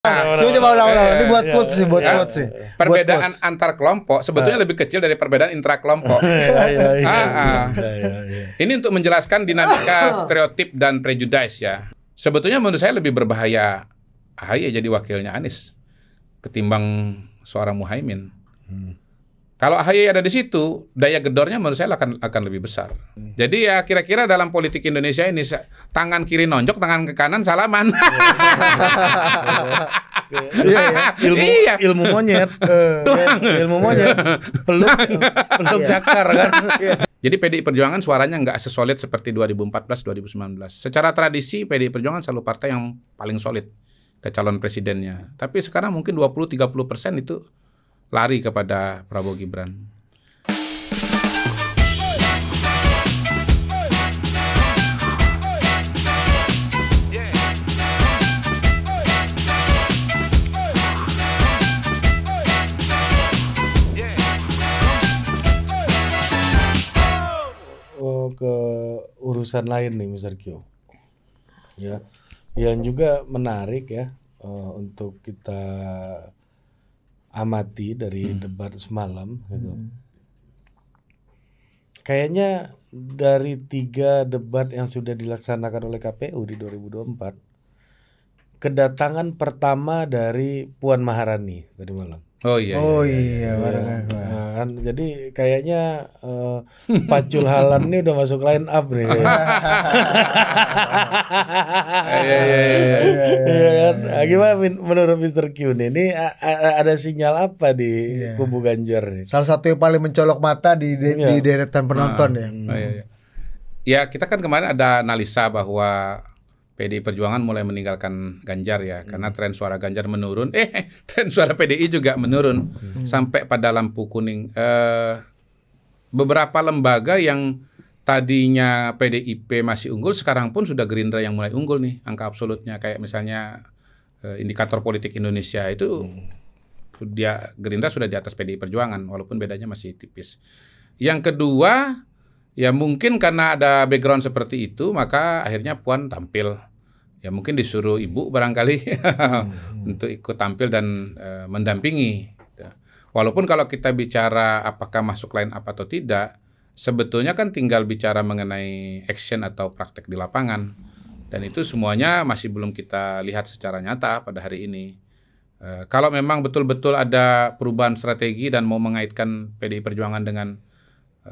Coba ulang. Ini buat quotes sih, buat quotes sih. Perbedaan antar kelompok sebetulnya lebih kecil dari perbedaan intrakelompok. Ini untuk menjelaskan dinamika stereotip dan prejudice ya. Sebetulnya menurut saya lebih berbahaya AHY jadi wakilnya Anies ketimbang seorang Muhaimin. Kalau AHY ada di situ, daya gedornya menurut saya akan lebih besar. Jadi ya kira-kira dalam politik Indonesia ini tangan kiri nonjok, tangan ke kanan salaman. Ilmu monyet. Ilmu monyet. Peluk cakar kan. Jadi PDI Perjuangan suaranya nggak sesolid seperti 2014-2019. Secara tradisi PDI Perjuangan selalu partai yang paling solid ke calon presidennya. Tapi sekarang mungkin 20-30% itu lari kepada Prabowo Gibran. Ke urusan lain nih Mas Arkio. Ya. Yang juga menarik ya untuk kita amati dari debat semalam gitu. Kayaknya dari 3 debat yang sudah dilaksanakan oleh KPU di 2024, kedatangan pertama dari Puan Maharani tadi malam. Oh iya. Jadi kayaknya Pacul Halan ini udah masuk line up nih. Gimana menurut Mr. Q nih? Ini ada sinyal apa di kubu Ganjar nih? Salah satu yang paling mencolok mata di deretan penonton ya. Ya kita kan kemarin ada analisa bahwa PDI Perjuangan mulai meninggalkan Ganjar ya, karena tren suara Ganjar menurun, tren suara PDI juga menurun sampai pada lampu kuning. Beberapa lembaga yang tadinya PDIP masih unggul, sekarang pun sudah Gerindra yang mulai unggul nih, angka absolutnya kayak misalnya indikator politik Indonesia itu Gerindra sudah di atas PDI Perjuangan, walaupun bedanya masih tipis. Yang kedua, ya mungkin karena ada background seperti itu, maka akhirnya Puan tampil. Ya mungkin disuruh ibu barangkali untuk ikut tampil dan mendampingi. Walaupun kalau kita bicara apakah masuk line up atau tidak, sebetulnya kan tinggal bicara mengenai action atau praktek di lapangan. Dan itu semuanya masih belum kita lihat secara nyata pada hari ini. Kalau memang betul-betul ada perubahan strategi dan mau mengaitkan PDI Perjuangan dengan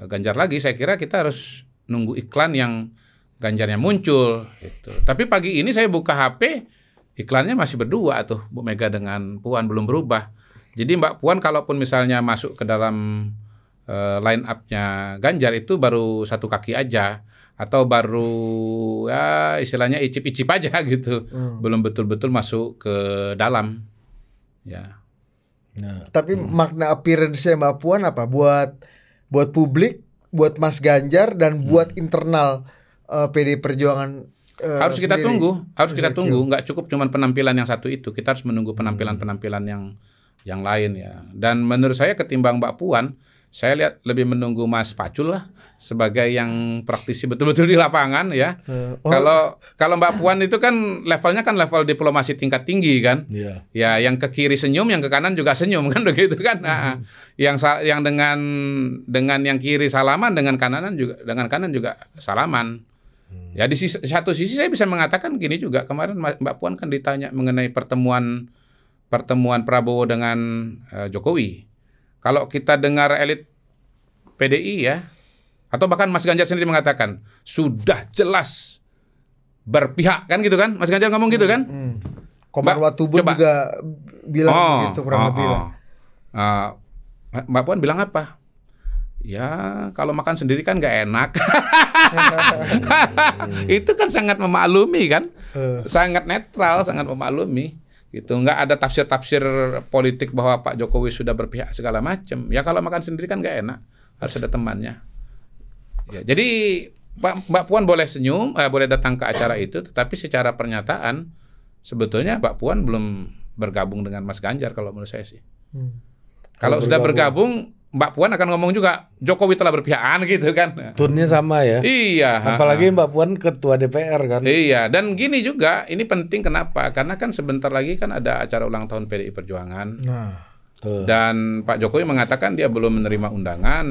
Ganjar lagi, saya kira kita harus nunggu iklan yang Ganjarnya muncul gitu. Tapi pagi ini saya buka HP, iklannya masih berdua tuh, Bu Mega dengan Puan, belum berubah. Jadi Mbak Puan kalaupun misalnya masuk ke dalam line up-nya Ganjar itu baru satu kaki aja, atau baru ya istilahnya icip-icip aja gitu. Belum betul-betul masuk ke dalam. Ya. Nah, tapi makna appearance-nya Mbak Puan apa? Buat publik, buat Mas Ganjar, dan buat internal PDI Perjuangan harus kita tunggu, nggak cukup cuman penampilan yang satu itu, kita harus menunggu penampilan-penampilan yang lain ya. Dan menurut saya ketimbang Mbak Puan, saya lihat lebih menunggu Mas Pacul lah sebagai yang praktisi betul-betul di lapangan ya. Kalau Mbak Puan itu kan levelnya kan level diplomasi tingkat tinggi kan. Ya yang ke kiri senyum, yang ke kanan juga senyum kan begitu kan. Nah, yang dengan yang kiri salaman, dengan kanan juga salaman. Ya di satu sisi saya bisa mengatakan gini juga, kemarin Mbak Puan kan ditanya mengenai pertemuan Prabowo dengan Jokowi. Kalau kita dengar elit PDI ya, atau bahkan Mas Ganjar sendiri mengatakan sudah jelas berpihak kan gitu kan, Mas Ganjar ngomong gitu kan. Komar Watubun juga bilang gitu kurang lebih lah. Mbak Puan bilang apa? Ya kalau makan sendiri kan nggak enak. Itu kan sangat memaklumi kan, sangat netral, sangat memaklumi. Gitu, nggak ada tafsir politik bahwa Pak Jokowi sudah berpihak segala macam. Ya kalau makan sendiri kan nggak enak, harus ada temannya. Ya, jadi Mbak Puan boleh senyum, boleh datang ke acara itu, tetapi secara pernyataan sebetulnya Mbak Puan belum bergabung dengan Mas Ganjar kalau menurut saya sih. Kalau sudah bergabung, Mbak Puan akan ngomong juga Jokowi telah berpihak gitu kan. Tunnya sama ya. Iya. Apalagi Mbak Puan ketua DPR kan. Iya, dan gini juga, ini penting kenapa? Karena kan sebentar lagi kan ada acara ulang tahun PDI Perjuangan. Nah, Dan Pak Jokowi mengatakan dia belum menerima undangan.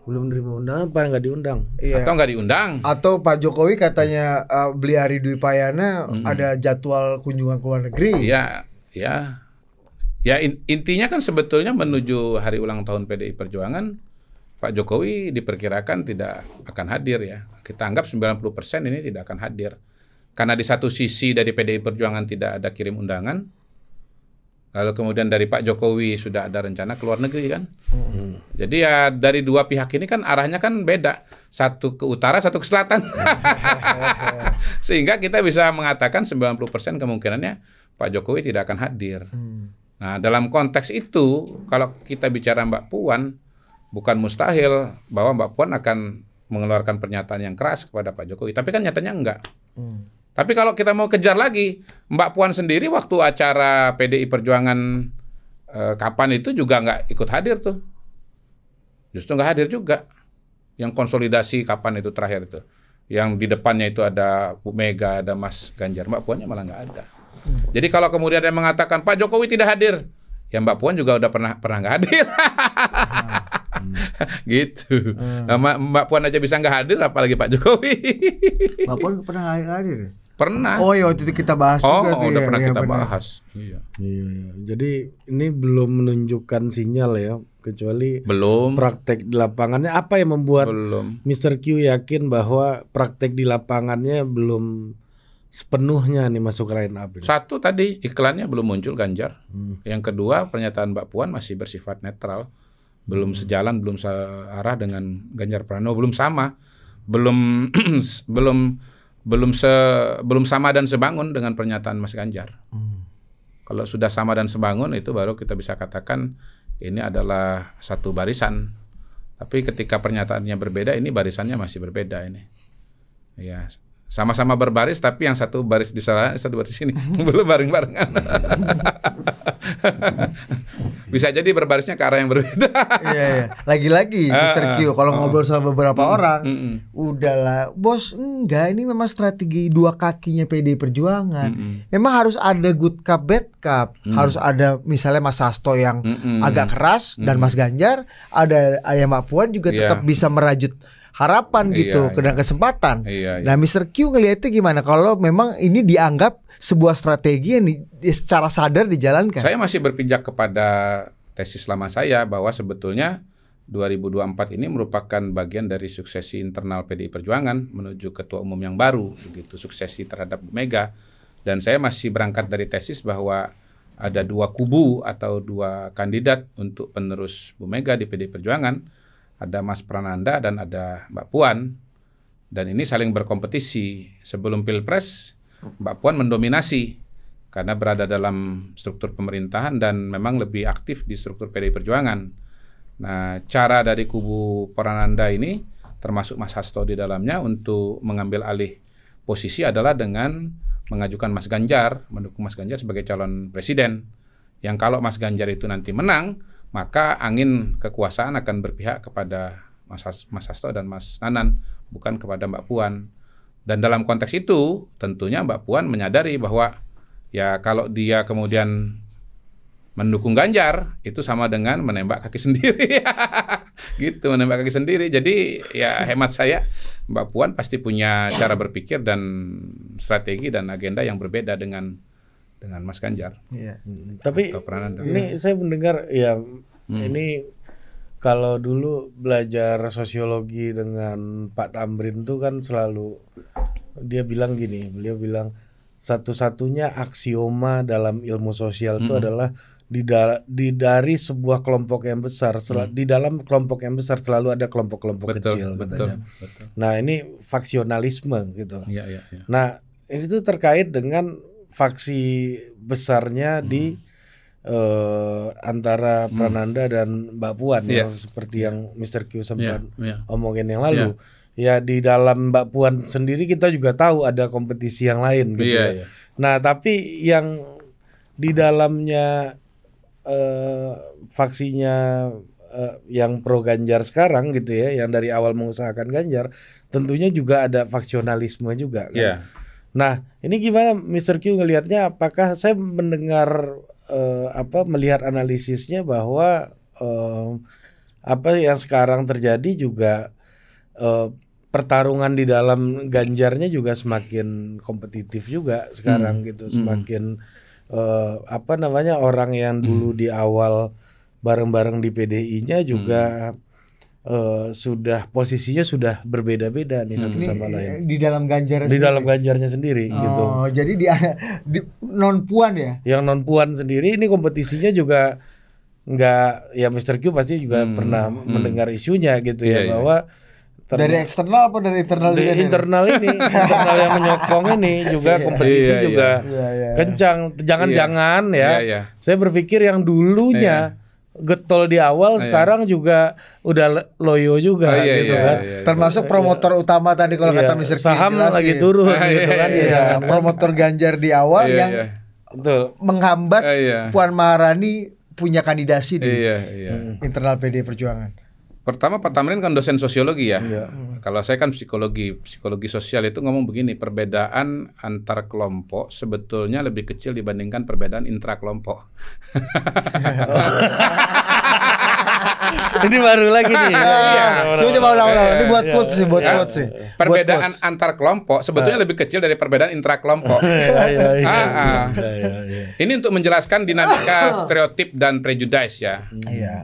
Belum menerima undangan, apa nggak diundang? iya. Atau nggak diundang. Atau Pak Jokowi katanya beli Ari Dwi Payana ada jadwal kunjungan ke luar negeri. Iya, ya. Ya intinya kan sebetulnya menuju hari ulang tahun PDI Perjuangan, Pak Jokowi diperkirakan tidak akan hadir ya. Kita anggap 90% ini tidak akan hadir. Karena di satu sisi dari PDI Perjuangan tidak ada kirim undangan, lalu kemudian dari Pak Jokowi sudah ada rencana ke luar negeri kan. Jadi ya dari dua pihak ini kan arahnya kan beda. Satu ke utara, satu ke selatan. Sehingga kita bisa mengatakan 90% kemungkinannya Pak Jokowi tidak akan hadir. Nah, dalam konteks itu, kalau kita bicara Mbak Puan, bukan mustahil bahwa Mbak Puan akan mengeluarkan pernyataan yang keras kepada Pak Jokowi. Tapi kan nyatanya enggak. Tapi kalau kita mau kejar lagi, Mbak Puan sendiri waktu acara PDI Perjuangan kapan itu juga nggak ikut hadir tuh. Justru nggak hadir juga. Yang konsolidasi kapan itu terakhir itu. Yang di depannya itu ada Bu Mega, ada Mas Ganjar. Mbak Puannya malah nggak ada. Jadi kalau kemudian ada yang mengatakan Pak Jokowi tidak hadir, ya Mbak Puan juga udah pernah nggak hadir. Gitu. Mbak Puan aja bisa nggak hadir, apalagi Pak Jokowi. Mbak Puan pernah hadir? Pernah. Oh iya, waktu itu kita bahas juga tuh udah ya. pernah Iya, kita benar. bahas. Iya. Iya. Jadi ini belum menunjukkan sinyal ya, kecuali Belum. praktek di lapangannya. Apa yang membuat Belum. Mr. Q yakin bahwa praktek di lapangannya belum sepenuhnya nih masuk line up ini? Satu tadi iklannya belum muncul Ganjar. Yang kedua pernyataan Mbak Puan masih bersifat netral, belum sejalan, belum searah dengan Ganjar Pranowo, belum sama, belum belum sama dan sebangun dengan pernyataan Mas Ganjar. Kalau sudah sama dan sebangun itu baru kita bisa katakan ini adalah satu barisan. Tapi ketika pernyataannya berbeda, ini barisannya masih berbeda ini. Ya. Sama-sama berbaris tapi yang satu baris di sana, satu baris di sini. Belum bareng-barengan. Bisa jadi berbarisnya ke arah yang berbeda. Iya. Lagi-lagi Mr. Q kalau ngobrol sama beberapa orang, udahlah, bos, enggak, ini memang strategi dua kakinya PDI Perjuangan. Memang harus ada good cup, bad cup. Harus ada misalnya Mas Hasto yang agak keras dan Mas Ganjar, ada Mbak Puan juga tetap bisa merajut harapan gitu, dan kesempatan. Nah, Mr. Q ngelihatnya gimana kalau memang ini dianggap sebuah strategi yang secara sadar dijalankan? Saya masih berpijak kepada tesis lama saya bahwa sebetulnya 2024 ini merupakan bagian dari suksesi internal PDI Perjuangan menuju ketua umum yang baru, begitu, suksesi terhadap Bu Mega. Dan saya masih berangkat dari tesis bahwa ada dua kubu atau dua kandidat untuk penerus Bu Mega di PDI Perjuangan. Ada Mas Prananda dan ada Mbak Puan, dan ini saling berkompetisi. Sebelum Pilpres, Mbak Puan mendominasi karena berada dalam struktur pemerintahan dan memang lebih aktif di struktur PDI Perjuangan. Nah, cara dari kubu Prananda ini, termasuk Mas Hasto di dalamnya, untuk mengambil alih posisi adalah dengan mengajukan Mas Ganjar, mendukung Mas Ganjar sebagai calon presiden. Yang kalau Mas Ganjar itu nanti menang, maka angin kekuasaan akan berpihak kepada Mas Hasto dan Mas Nanan, bukan kepada Mbak Puan. Dan dalam konteks itu, tentunya Mbak Puan menyadari bahwa ya kalau dia kemudian mendukung Ganjar, itu sama dengan menembak kaki sendiri. Gitu, menembak kaki sendiri. Jadi ya hemat saya, Mbak Puan pasti punya cara berpikir dan strategi dan agenda yang berbeda dengan Mas Ganjar. Iya. Tapi ini saya mendengar ya, ini kalau dulu belajar sosiologi dengan Pak Tamrin tuh kan selalu dia bilang gini, beliau bilang satu-satunya aksioma dalam ilmu sosial itu adalah dari sebuah kelompok yang besar, di dalam kelompok yang besar selalu ada kelompok-kelompok kecil, katanya. Betul. Nah, ini faksionalisme gitu. Iya. Nah, itu terkait dengan faksi besarnya di antara Prananda dan Mbak Puan, yang seperti yang Mr. Q sempat omongin yang lalu. Ya, di dalam Mbak Puan sendiri kita juga tahu ada kompetisi yang lain gitu. Nah, tapi yang di dalamnya faksinya yang pro Ganjar sekarang gitu ya, yang dari awal mengusahakan Ganjar, tentunya juga ada faksionalisme juga kan. Yeah. Nah, ini gimana Mr. Q ngelihatnya? Apakah saya mendengar melihat analisisnya bahwa apa yang sekarang terjadi juga pertarungan di dalam Ganjarnya juga semakin kompetitif juga sekarang gitu, semakin orang yang dulu di awal bareng-bareng di PDI-nya juga sudah posisinya sudah berbeda-beda nih satu sama lain. Di dalam Ganjar Di dalam Ganjarnya sendiri gitu. Oh, jadi di non puan ya? Yang non puan sendiri ini kompetisinya juga nggak, ya Mr. Q pasti juga pernah mendengar isunya gitu ya, bahwa dari eksternal apa dari internal? Dari internal ini, internal yang menyokong ini juga kompetisi juga kencang. Jangan-jangan saya berpikir yang dulunya getol di awal sekarang juga udah loyo juga gitu kan. Termasuk promotor utama tadi kalau kata Mr. Q, saham lagi turun gitu kan. Promotor Ganjar di awal yang menghambat Puan Maharani punya kandidasi di internal PD Perjuangan. Pertama Pak Tamrin kan dosen sosiologi ya. Kalau saya kan psikologi sosial itu ngomong begini, perbedaan antar kelompok sebetulnya lebih kecil dibandingkan perbedaan intra kelompok. Ini baru lagi nih. Coba ulang. Ini buat quotes sih, Perbedaan antar kelompok sebetulnya lebih kecil dari perbedaan intra kelompok. Ini untuk menjelaskan dinamika stereotip dan prejudice ya.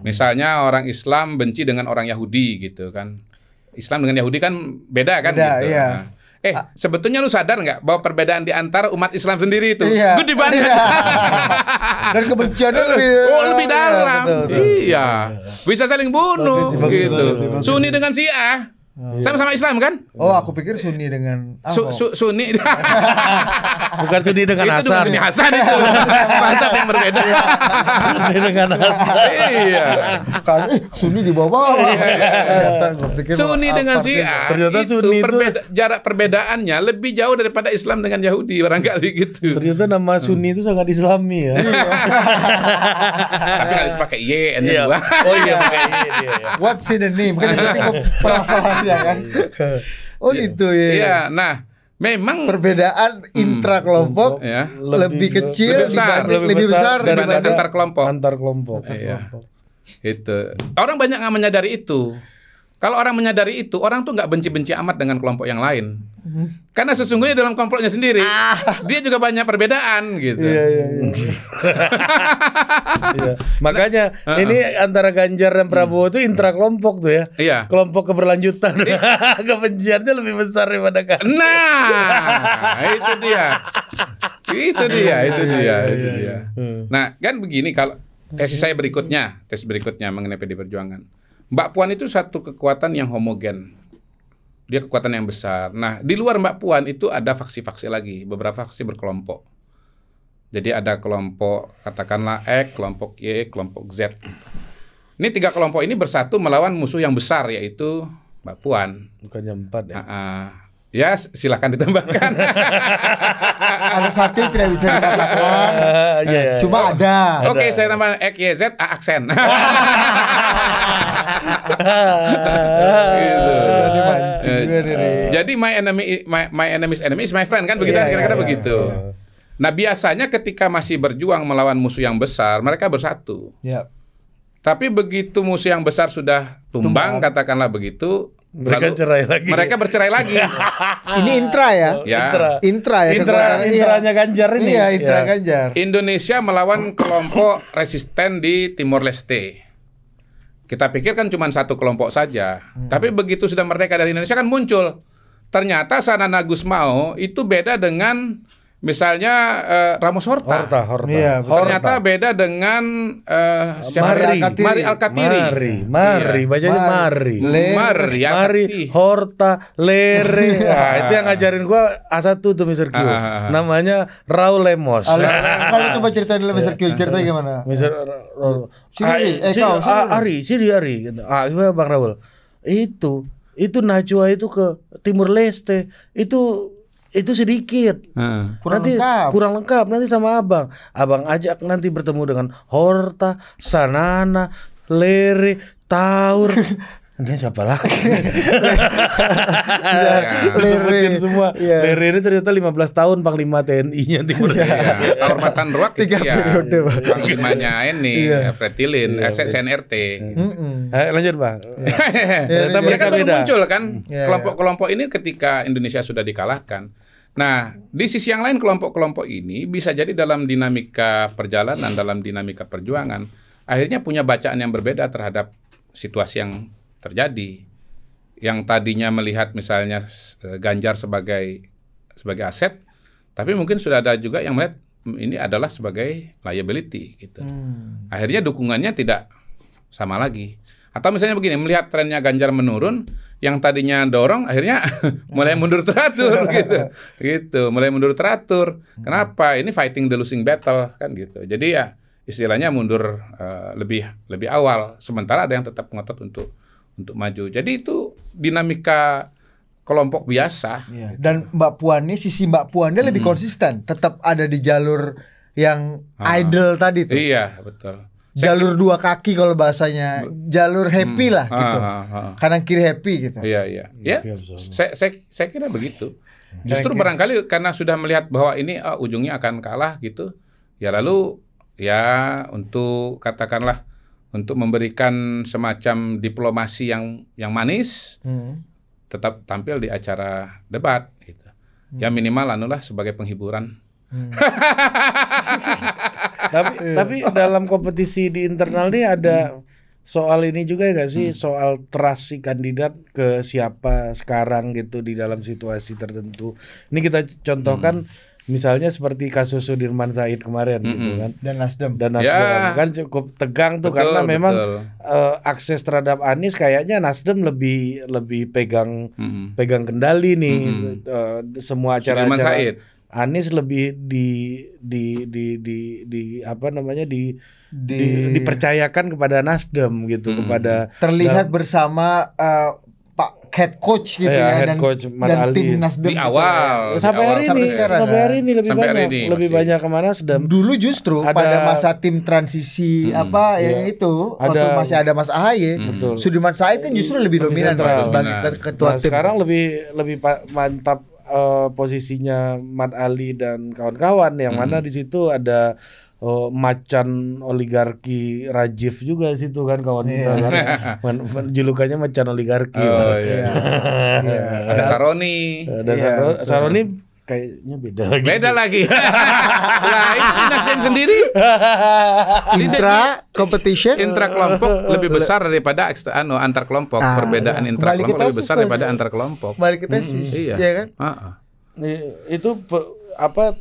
Misalnya orang Islam benci dengan orang Yahudi gitu kan. Islam dengan Yahudi kan beda kan gitu. Sebetulnya lu sadar nggak bahwa perbedaan di antara umat Islam sendiri itu gede banget. Dan kebenciannya lebih dalam. Bisa saling bunuh gitu. Sunni dengan Syiah sama-sama Islam kan? Oh, aku pikir Sunni dengan Sunni. Bukan Sunni dengan Hasan. Itu Sunni Hasan itu. Mazhab yang berbeda. Sunni dengan Hasan. Kan Sunni di bawah. Sunni dengan Syiah. Ternyata Sunni itu jarak perbedaannya lebih jauh daripada Islam dengan Yahudi barangkali gitu. Ternyata nama Sunni itu sangat Islami ya. Tapi kalau itu pakai Y N2. Oh iya pakai Y. What's in the name? Kan yang penting pelafalan ya kan. Oh gitu ya. Iya, nah memang perbedaan intra kelompok lebih kecil, lebih besar dibanding antar kelompok. Itu orang banyak nggak menyadari itu. Kalau orang menyadari itu, orang tuh nggak benci-benci amat dengan kelompok yang lain. Karena sesungguhnya dalam kelompoknya sendiri, dia juga banyak perbedaan gitu. Makanya ini antara Ganjar dan Prabowo itu intra kelompok tuh ya. Kelompok keberlanjutan. Kebenciannya lebih besar daripada Ganjar. Nah, itu dia. Nah, kan begini, kalau tesis berikutnya mengenai PD Perjuangan. Mbak Puan itu satu kekuatan yang homogen. Dia kekuatan yang besar. Nah, di luar Mbak Puan itu ada faksi-faksi lagi, beberapa faksi berkelompok. Jadi ada kelompok katakanlah X, kelompok Y, kelompok Z. Ini 3 kelompok ini bersatu melawan musuh yang besar yaitu Mbak Puan. Bukannya 4 ya? Ya, silakan ditambahkan. Ada satu yang tidak bisa dikatakan. Cuma ada. Oke, saya tambah X, Y, Z, A aksen. Gitu. Jadi my enemy's enemy is my friend kan begitu, kira-kira begitu. Nah, biasanya ketika masih berjuang melawan musuh yang besar, mereka bersatu. Tapi begitu musuh yang besar sudah tumbang, katakanlah begitu, mereka bercerai lagi. Ini intra ya? Intranya Ganjar ini. Iya, intra Ganjar. Indonesia melawan kelompok resisten di Timor Leste. Kita pikir kan cuma satu kelompok saja. Tapi begitu sudah merdeka dari Indonesia kan muncul. Ternyata Sanana Gusmao itu beda dengan misalnya Ramos Horta. Ternyata beda dengan Mari Alkatiri. Bacanya Mari Horta Lere. Itu yang ngajarin gua A1 tuh Mr. Q. Namanya Raul Lemos. Kalau coba ceritain dulu Mr. Q, ceritanya gimana? Ari gitu. Gimana Bang Raul? Itu Najwa itu ke Timur Leste. Itu itu sedikit. Kurang lengkap nanti sama abang ajak nanti bertemu dengan Horta, Sanana, Lere, Taur. Dia siapa lagi? Lere semua. Lere ini ternyata 15 tahun Panglima TNI-nya Timur Tengah. Taur Matan Ruak 3 periode. Panglimanya ini Fretilin, SNRT. Lanjut Bang. Ternyata mereka baru muncul kan kelompok-kelompok ini ketika Indonesia sudah dikalahkan. Nah, di sisi yang lain kelompok-kelompok ini bisa jadi dalam dinamika perjalanan, dalam dinamika perjuangan, akhirnya punya bacaan yang berbeda terhadap situasi yang terjadi. Yang tadinya melihat misalnya Ganjar sebagai aset, tapi mungkin sudah ada juga yang melihat ini adalah sebagai liability gitu. Akhirnya dukungannya tidak sama lagi. Atau misalnya begini, melihat trennya Ganjar menurun, yang tadinya dorong akhirnya mulai mundur teratur gitu. Mulai mundur teratur. Kenapa? Ini fighting the losing battle kan gitu. Jadi ya istilahnya mundur lebih awal, sementara ada yang tetap ngotot untuk maju. Jadi itu dinamika kelompok biasa. Dan sisi Mbak Puan lebih konsisten, tetap ada di jalur yang idle tadi tuh. Iya, betul. Jalur dua kaki kalau bahasanya, jalur happy lah gitu. Kanan kiri happy gitu. Iya. Ya, saya kira begitu. Justru barangkali karena sudah melihat bahwa ini ujungnya akan kalah gitu. Ya lalu ya untuk katakanlah untuk memberikan semacam diplomasi yang manis, tetap tampil di acara debat gitu. Ya minimal anulah sebagai penghiburan. Tapi dalam kompetisi di internal ini ada soal ini juga nggak sih, soal trust si kandidat ke siapa sekarang gitu di dalam situasi tertentu. Ini kita contohkan misalnya seperti kasus Sudirman Said kemarin gitu kan, dan Nasdem kan cukup tegang tuh, karena memang akses terhadap Anies kayaknya Nasdem lebih pegang kendali nih. Semua acara-acara Anies lebih dipercayakan kepada Nasdem gitu, kepada terlihat bersama Pak head coach gitu head dan tim Nasdem di awal sampai hari ini lebih banyak kemana Nasdem. Dulu justru pada masa tim transisi yang itu waktu masih ada Mas AHY, Sudirman Said kan justru lebih dominan sebagai ketua tim. Sekarang lebih mantap posisinya Mat Ali dan kawan-kawan, yang mana di situ ada macan oligarki Rajiv juga situ kan, kawan kita kan. Julukannya macan oligarki. Ada Saroni. Saroni kayaknya beda lagi. Lah, ini Nasdem sendiri. Intra kelompok lebih besar daripada antar kelompok. Perbedaan intra kelompok lebih besar daripada antar kelompok. Balik ke tesis. Iya kan? Itu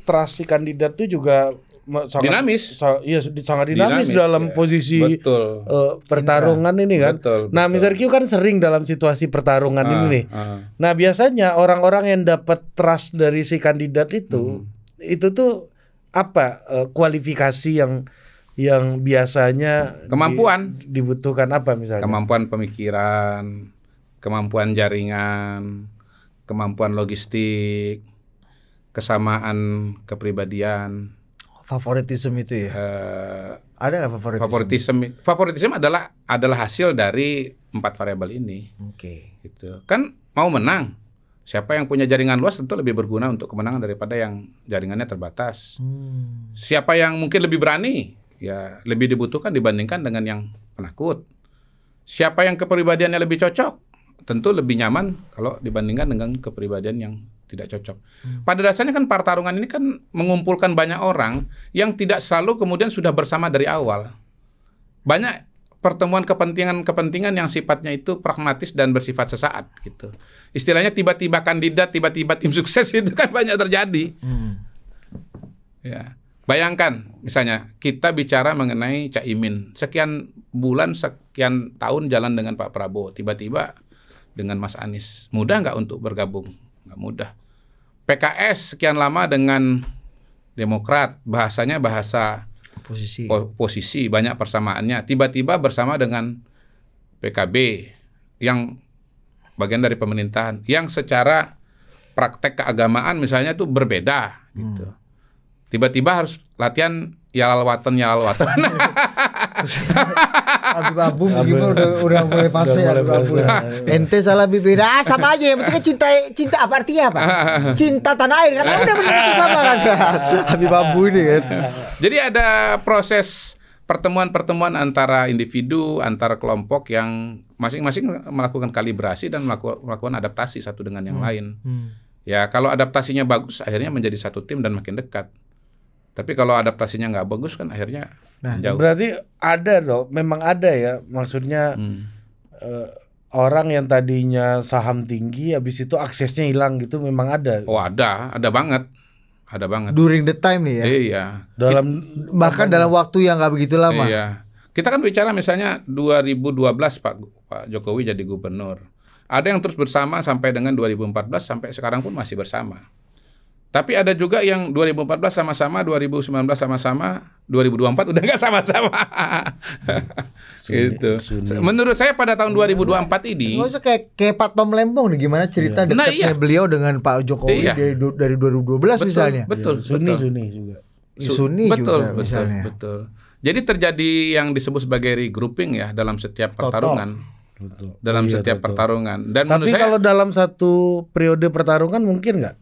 trust si kandidat tuh juga sangat dinamis. Sangat dinamis dalam posisi pertarungan ini kan. Betul. Mr. Q kan sering dalam situasi pertarungan ini nih. Nah, biasanya orang-orang yang dapat trust dari si kandidat itu tuh apa kualifikasi yang biasanya dibutuhkan apa misalnya? Kemampuan pemikiran, kemampuan jaringan, kemampuan logistik, kesamaan kepribadian. Favoritisme itu ya? Ada nggak favoritisme adalah hasil dari 4 variabel ini. Gitu. Kan mau menang, siapa yang punya jaringan luas tentu lebih berguna untuk kemenangan daripada yang jaringannya terbatas. Siapa yang mungkin lebih berani, ya lebih dibutuhkan dibandingkan dengan yang penakut. Siapa yang kepribadiannya lebih cocok, tentu lebih nyaman kalau dibandingkan dengan kepribadian yang tidak cocok. Pada dasarnya kan pertarungan ini kan mengumpulkan banyak orang yang tidak selalu kemudian sudah bersama dari awal. Banyak pertemuan kepentingan yang sifatnya itu pragmatis dan bersifat sesaat gitu. Istilahnya tiba-tiba kandidat, tiba-tiba tim sukses itu kan banyak terjadi. Ya. Bayangkan misalnya kita bicara mengenai Caimin, sekian bulan, sekian tahun jalan dengan Pak Prabowo, tiba-tiba dengan Mas Anies. Mudah nggak untuk bergabung? Nggak mudah. PKS sekian lama dengan Demokrat, bahasanya bahasa posisi, banyak persamaannya. Tiba-tiba bersama dengan PKB yang bagian dari pemerintahan, yang secara praktek keagamaan misalnya itu berbeda gitu. Tiba-tiba harus latihan yalal watan. Habib Abu gimana udah mulai fase ya. Ente salah bibir. Sama aja, yang penting cinta apa artinya apa? Cinta tanah air kan udah benar sama kan. Habib Abu ini kan. Jadi ada proses pertemuan-pertemuan antara individu, antara kelompok yang masing-masing melakukan kalibrasi dan melakukan adaptasi satu dengan yang lain. Ya kalau adaptasinya bagus, akhirnya menjadi satu tim dan makin dekat. Tapi kalau adaptasinya nggak bagus kan akhirnya jauh. Berarti ada dong, memang ada ya. Maksudnya orang yang tadinya saham tinggi, habis itu aksesnya hilang gitu, memang ada. Oh ada banget. Ada banget. During the time nih ya. Iya. Bahkan dalam waktu yang nggak begitu lama. Iya. Kita kan bicara misalnya 2012 Pak Jokowi jadi gubernur. Ada yang terus bersama sampai dengan 2014 sampai sekarang pun masih bersama. Tapi ada juga yang 2014 sama-sama, 2019 sama-sama, 2024 udah nggak sama-sama. Gitu. Menurut saya pada tahun 2024 ini. Nggak usah kayak Pak Tom Lembong nih, gimana cerita dekatnya beliau dengan Pak Jokowi dari 2012 misalnya. Betul. Sunni juga. Sunni juga misalnya. Betul. Jadi terjadi yang disebut sebagai regrouping ya dalam setiap pertarungan. Betul. Dalam setiap pertarungan. Dan tapi kalau dalam satu periode pertarungan mungkin nggak?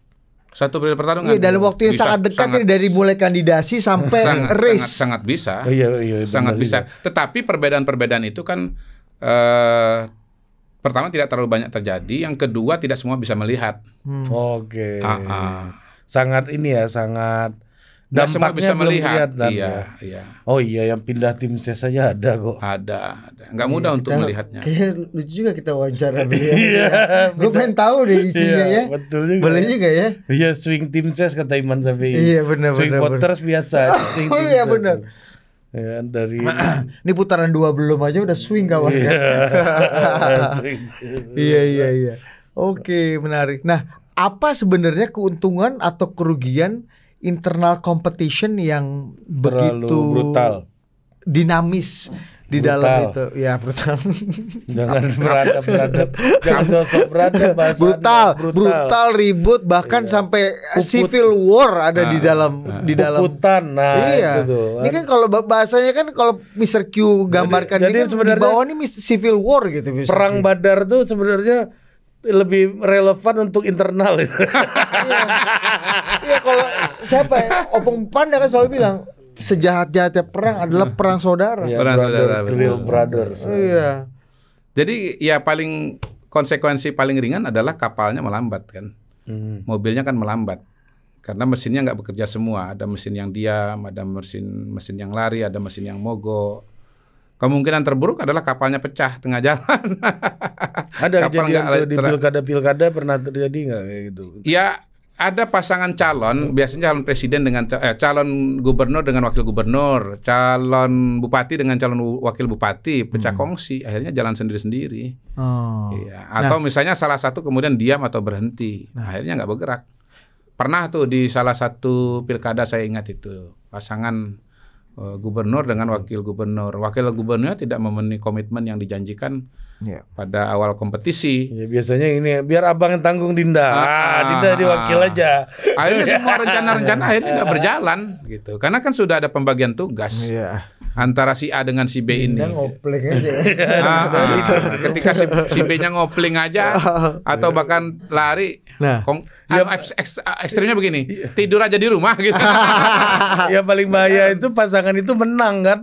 Satu periode pertarungan. Iya, dalam waktu yang sangat dekat dari mulai kandidasi sampai race. Sangat bisa. Iya, sangat bisa. Tetapi perbedaan-perbedaan itu kan pertama tidak terlalu banyak terjadi, yang kedua tidak semua bisa melihat. Oke. Sangat ini ya, sangat dampaknya bisa melihat. Iya. Oh iya, yang pindah tim ses saja ada kok. Ada. Nggak mudah untuk melihatnya. Kayak lucu juga kita wawancara beliau. Gue pengen tahu deh isinya ya. Betul juga. Boleh juga ya. Iya, swing tim ses kata Iman Syafi'i. Iya benar. Swing voters biasa. Oh iya benar. Ya, dari ini putaran 2 belum aja udah swing kawan. Iya. Oke, menarik. Nah, apa sebenarnya keuntungan atau kerugian internal competition yang begitu brutal, dinamis di dalam itu? Ya brutal. Jangan beradab. Jangan sosok beradab. Brutal, ribut, bahkan sampai civil war ada di dalam puputan. Iya. Itu tuh. Ini kan kalau bahasanya kan kalau Mr. Q gambarkan jadi ini kan di bawah ini civil war gitu. Perang Badar tuh sebenarnya lebih relevan untuk internal itu. Iya, kalau siapa ya? Opung Panda kan selalu bilang sejahat-jahatnya perang adalah perang saudara. Ya, perang saudara, real brothers. Iya. Jadi ya konsekuensi paling ringan adalah kapalnya melambat kan. Mobilnya kan melambat. Karena mesinnya nggak bekerja semua. Ada mesin yang diam, ada mesin yang lari, ada mesin yang mogok. Kemungkinan terburuk adalah kapalnya pecah tengah jalan. Ada kejadian di pilkada pernah terjadi nggak kayak gitu? Ya ada pasangan calon, biasanya calon presiden dengan calon gubernur dengan wakil gubernur, calon bupati dengan calon wakil bupati, pecah kongsi, akhirnya jalan sendiri-sendiri. Ya. Atau misalnya salah satu kemudian diam atau berhenti, akhirnya nggak bergerak. Pernah tuh di salah satu pilkada saya ingat itu pasangan gubernur dengan wakil gubernur. Wakil gubernurnya tidak memenuhi komitmen yang dijanjikan pada awal kompetisi. Ya, biasanya ini biar abang yang tanggung Dinda. Dinda diwakil aja. Akhirnya semua rencana-rencana akhirnya nggak berjalan gitu. Karena kan sudah ada pembagian tugas antara si A dengan si B ini. Ngopling aja. Ketika si B-nya ngopling aja atau bahkan lari. Ekstrimnya begini, tidur aja di rumah gitu. Ya paling bahaya itu pasangan itu menang kan.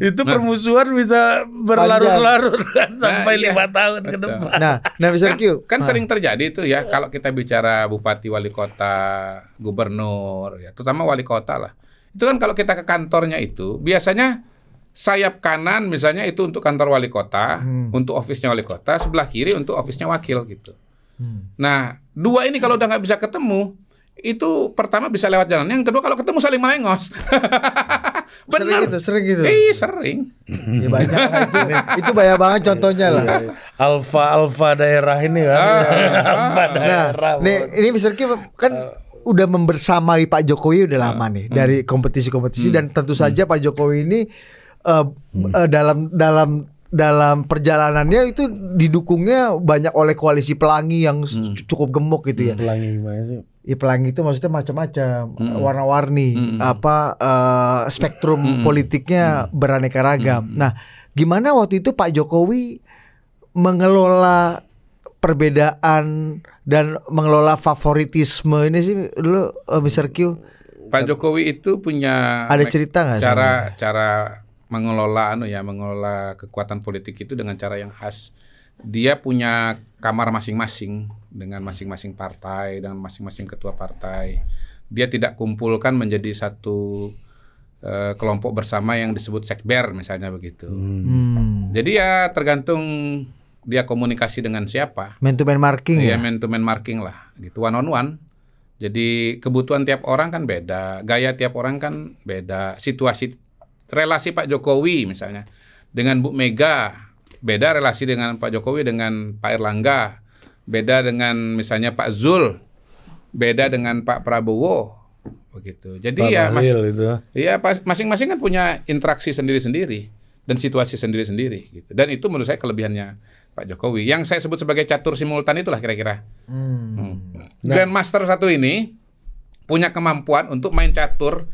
Itu permusuhan bisa berlarut-larut kan sampai 5 tahun ke depan. Nah bisa kan sering terjadi itu ya kalau kita bicara bupati, wali kota, gubernur ya, terutama wali kota lah. Itu kan kalau kita ke kantornya itu biasanya sayap kanan misalnya itu untuk kantor wali kota, untuk ofisnya wali kota, sebelah kiri untuk ofisnya wakil gitu. Nah, dua ini kalau udah nggak bisa ketemu, itu pertama bisa lewat jalan, yang kedua kalau ketemu saling melengos. Benar. Sering gitu. Sering. Ya banyak itu banyak banget contohnya lah. Alfa daerah ini kan. Alfa daerah. Ini Mr. Kim kan udah membersamai Pak Jokowi udah lama nih dari kompetisi-kompetisi dan tentu saja Pak Jokowi ini dalam dalam perjalanannya itu didukungnya banyak oleh koalisi pelangi yang cukup gemuk gitu ya. Pelangi gimana sih? Ya, pelangi itu maksudnya macam-macam, warna-warni, spektrum politiknya beraneka ragam. Nah, gimana waktu itu Pak Jokowi mengelola perbedaan dan mengelola favoritisme ini sih dulu, Mr. Q? Pak Jokowi itu punya ada cerita nggak? Cara mengelola mengelola kekuatan politik itu dengan cara yang khas. Dia punya kamar masing-masing dengan masing-masing partai dan masing-masing ketua partai. Dia tidak kumpulkan menjadi satu kelompok bersama yang disebut sekber misalnya begitu. Jadi ya tergantung dia komunikasi dengan siapa. Man to man marking ya? Man to man marking lah, gitu, one on one. Jadi kebutuhan tiap orang kan beda, gaya tiap orang kan beda, situasi relasi Pak Jokowi misalnya dengan Bu Mega beda, relasi dengan Pak Jokowi dengan Pak Erlangga beda, dengan misalnya Pak Zul beda dengan Pak Prabowo begitu. Jadi masing-masing kan punya interaksi sendiri-sendiri dan situasi sendiri-sendiri gitu. Dan itu menurut saya kelebihannya Pak Jokowi. Yang saya sebut sebagai catur simultan itulah kira-kira. Grandmaster satu ini punya kemampuan untuk main catur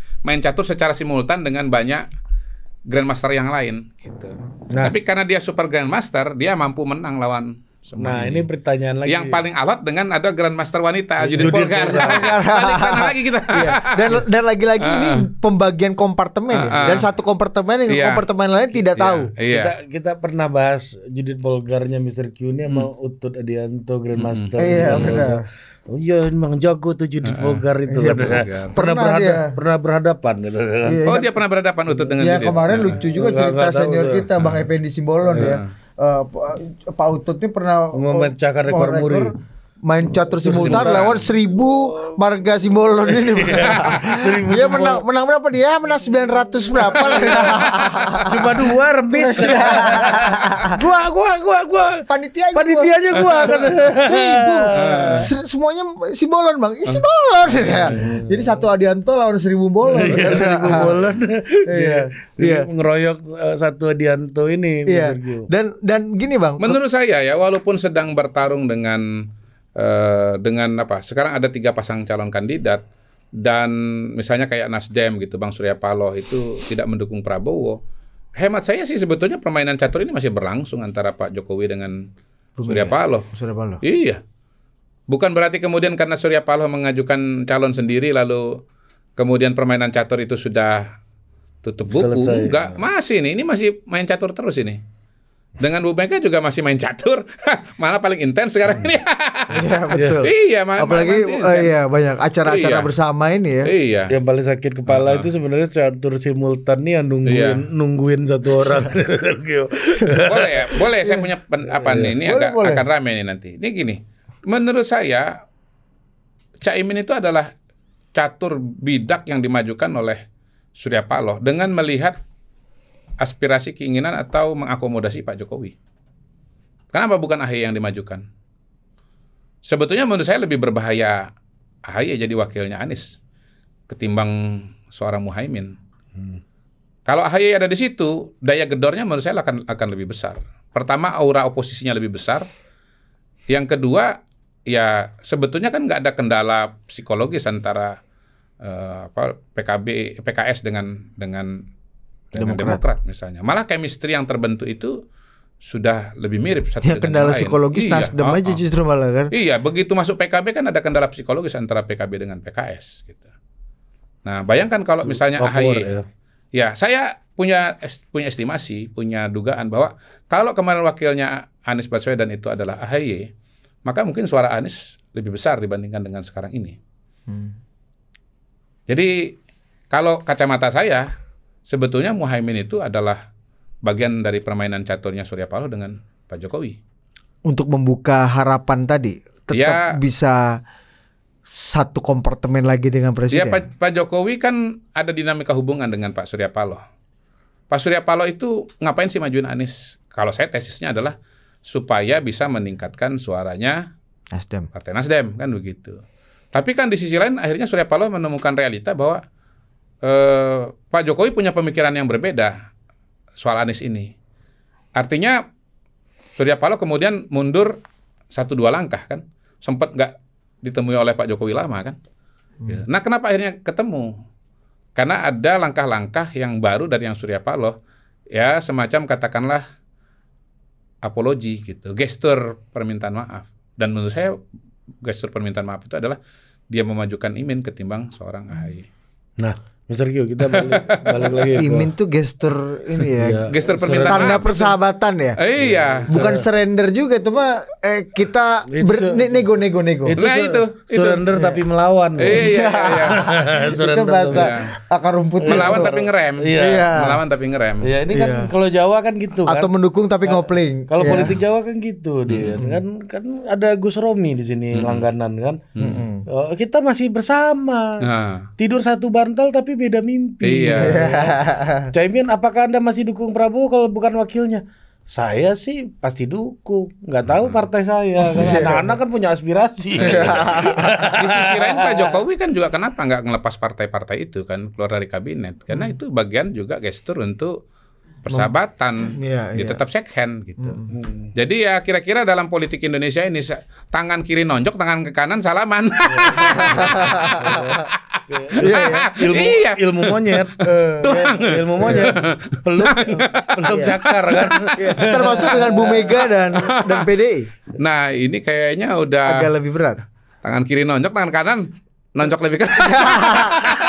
secara simultan dengan banyak grandmaster yang lain gitu. Tapi karena dia super grandmaster, dia mampu menang lawan semua. Ini pertanyaan lagi. Yang paling alot dengan ada grandmaster wanita Judith Polgar. Balik sana lagi kita. Dan lagi-lagi ini pembagian kompartemen ya. Dan satu kompartemen yang kompartemen lain tidak tahu. Kita pernah bahas Judith Polgarnya Mr. Q ini sama Utut Adianto grandmaster. Iya, benar. Oh iya, memang jago tuh Judith Polgar itu. Pernah berhadapan gitu. Dia pernah berhadapan Utut dengan Judith. Kemarin lucu juga cerita senior kita Bang Effendi Simbolon ya. Pak Utut ini pernah memecahkan rekor muri. Main catur simultan lawan 1000 marga Simbolon ini. Dia menang berapa dia? Menang 900 berapa lah. Cuma 2 remis. Gua panitianya gua kan. 1000. Semuanya Simbolon, Bang. Simbolon. Jadi satu Adianto lawan 1000 bolon. 1000 bolon. Iya. Ngeroyok satu Adianto ini. Dan gini, Bang. Menurut saya ya, walaupun sedang bertarung dengan sekarang ada 3 pasang calon kandidat dan misalnya kayak Nasdem gitu, Bang Surya Paloh itu tidak mendukung Prabowo. Hemat saya sih sebetulnya permainan catur ini masih berlangsung antara Pak Jokowi dengan Surya Paloh. Iya. Bukan berarti kemudian karena Surya Paloh mengajukan calon sendiri lalu kemudian permainan catur itu sudah tutup buku. Enggak, masih ini masih main catur terus ini. Dengan Bu Mega juga masih main catur, malah paling intens sekarang ini. Iya betul. Iya, apalagi banyak acara-acara bersama ini ya. Iya. Yang paling sakit kepala itu sebenarnya catur simultan nih yang nungguin satu orang. boleh. Saya punya ini akan rame nih nanti. Ini gini, menurut saya Caimin itu adalah catur bidak yang dimajukan oleh Surya Paloh dengan melihat aspirasi, keinginan atau mengakomodasi Pak Jokowi. Kenapa bukan AHY yang dimajukan? Sebetulnya menurut saya lebih berbahaya AHY jadi wakilnya Anies ketimbang seorang Muhaimin. Kalau AHY ada di situ, daya gedornya menurut saya akan lebih besar. Pertama, aura oposisinya lebih besar. Yang kedua, ya sebetulnya kan nggak ada kendala psikologis antara PKS dengan Demokrat misalnya. Malah chemistry yang terbentuk itu sudah lebih mirip satu dengan kendala lain. Psikologis Nasdem aja justru malah kan. Iya, begitu masuk PKB kan ada kendala psikologis antara PKB dengan PKS gitu. Nah, bayangkan kalau misalnya AHY. Ya, saya punya estimasi, punya dugaan bahwa kalau kemarin wakilnya Anies Baswedan itu adalah AHY, maka mungkin suara Anies lebih besar dibandingkan dengan sekarang ini. Jadi kalau kacamata saya, sebetulnya Muhaimin itu adalah bagian dari permainan caturnya Surya Paloh dengan Pak Jokowi. Untuk membuka harapan tadi, tetap bisa satu kompartemen lagi dengan Presiden. Ya, Pak Jokowi kan ada dinamika hubungan dengan Pak Surya Paloh. Pak Surya Paloh itu ngapain sih majuin Anies? Kalau saya tesisnya adalah supaya bisa meningkatkan suaranya Nasdem. Partai Nasdem, kan begitu. Tapi kan di sisi lain akhirnya Surya Paloh menemukan realita bahwa Pak Jokowi punya pemikiran yang berbeda soal Anies ini. Artinya Surya Paloh kemudian mundur 1-2 langkah kan, sempat nggak ditemui oleh Pak Jokowi lama kan. Nah kenapa akhirnya ketemu? Karena ada langkah-langkah yang baru dari yang Surya Paloh, ya semacam katakanlah apologi gitu, gestur permintaan maaf. Dan menurut saya gestur permintaan maaf itu adalah dia memajukan Imin ketimbang seorang AHY. Nah, Mr. Q, kita balik lagi. Imin tuh gestur ini ya. Gestur permintaan tanda maaf. persahabatan ya. Iya. Bukan surrender juga, cuma kita nego. Itu Nah, itu. surrender tapi melawan. Iya. Itu bahasa akar rumput. Melawan tapi ngerem. Iya. Melawan tapi ngerem. Ya ini kan kalau Jawa kan gitu kan. Atau mendukung tapi ngopling. Kalau politik Jawa kan gitu dia. Kan ada Gus Romi di sini langganan kan. Kita masih bersama. Tidur satu bantal tapi beda mimpi. Iya. Caimin, apakah Anda masih dukung Prabowo kalau bukan wakilnya? Saya sih pasti dukung. Nggak tahu partai saya. Anak-anak kan punya aspirasi. Di sisi lain Pak Jokowi kan juga kenapa nggak ngelepas partai-partai itu kan keluar dari kabinet? Karena itu bagian juga gestur untuk persahabatan. Dia tetap shake hand gitu. Jadi ya kira-kira dalam politik Indonesia ini tangan kiri nonjok, tangan ke kanan salaman. Ilmu monyet. Ilmu monyet. Peluk cakar kan. Termasuk dengan Bu Mega dan PDI. Nah, ini kayaknya udah agak lebih berat. Tangan kiri nonjok, tangan kanan nonjok lebih keras.